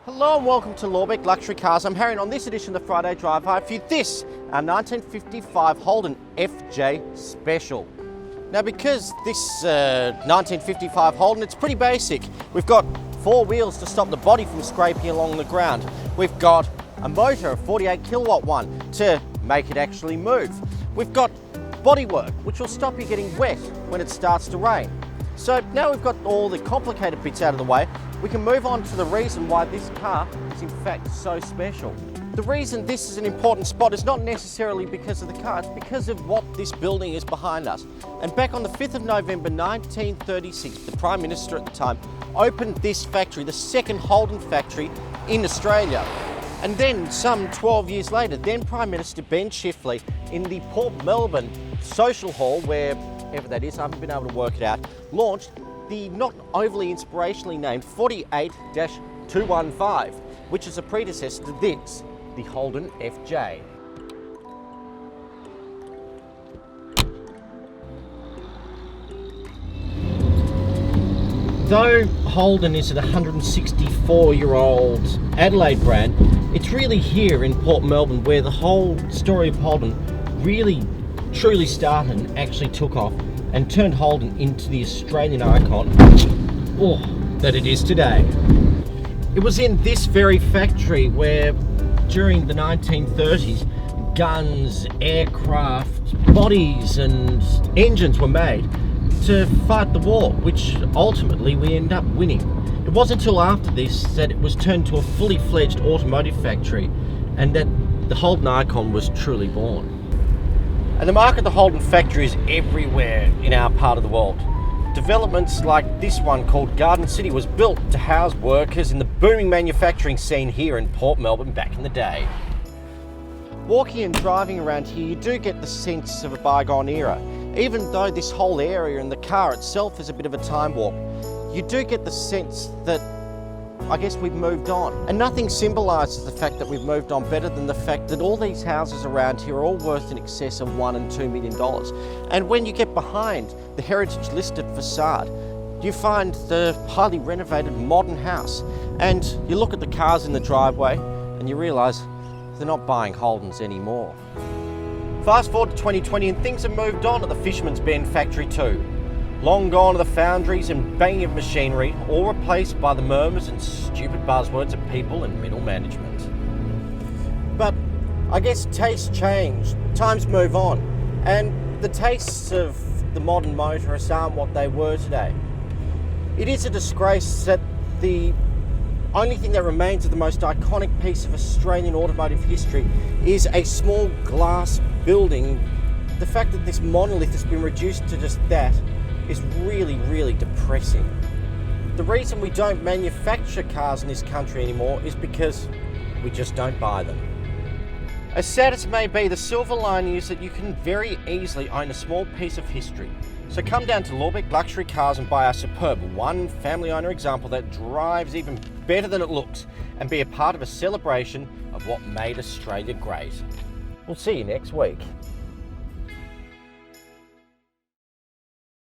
Hello and welcome to Lorbek Luxury Cars. I'm Harry and on this edition of the Friday Drive I have for you this, our 1955 Holden FJ Special. Now because this 1955 Holden, it's pretty basic. We've got four wheels to stop the body from scraping along the ground. We've got a motor, a 48 kilowatt one, to make it actually move. We've got bodywork, which will stop you getting wet when it starts to rain. So now we've got all the complicated bits out of the way, we can move on to the reason why this car is in fact so special. The reason this is an important spot is not necessarily because of the car, it's because of what this building is behind us. And back on the 5th of November 1936, the Prime Minister at the time opened this factory, the second Holden factory in Australia. And then some 12 years later, then Prime Minister Ben Chifley in the Port Melbourne Social Hall, wherever that is, I haven't been able to work it out, launched the not overly inspirationally named 48-215, which is a predecessor to this, the Holden FJ. Though Holden is a 164-year-old Adelaide brand, it's really here in Port Melbourne where the whole story of Holden really truly started and actually took off and turned Holden into the Australian icon that it is today. It was in this very factory where during the 1930s guns, aircraft, bodies and engines were made to fight the war, which ultimately we end up winning. It wasn't until after this that it was turned to a fully fledged automotive factory and that the Holden icon was truly born. And the mark of the Holden factory is everywhere in our part of the world. Developments like this one called Garden City was built to house workers in the booming manufacturing scene here in Port Melbourne back in the day. Walking and driving around here, you do get the sense of a bygone era. Even though this whole area and the car itself is a bit of a time warp, you do get the sense that I guess we've moved on. And nothing symbolises the fact that we've moved on better than the fact that all these houses around here are all worth in excess of $1 and $2 million. And when you get behind the heritage listed facade, you find the highly renovated modern house. And you look at the cars in the driveway and you realise they're not buying Holdens anymore. Fast forward to 2020 and things have moved on at the Fisherman's Bend factory too. Long gone are the foundries and banging of machinery, all replaced by the murmurs and stupid buzzwords of people and middle management. But I guess tastes change, times move on, and the tastes of the modern motorists aren't what they were today. It is a disgrace that the only thing that remains of the most iconic piece of Australian automotive history is a small glass building. The fact that this monolith has been reduced to just that is really, really depressing. The reason we don't manufacture cars in this country anymore is because we just don't buy them. As sad as it may be, the silver lining is that you can very easily own a small piece of history. So come down to Lorbek Luxury Cars and buy our superb one family owner example that drives even better than it looks and be a part of a celebration of what made Australia great. We'll see you next week.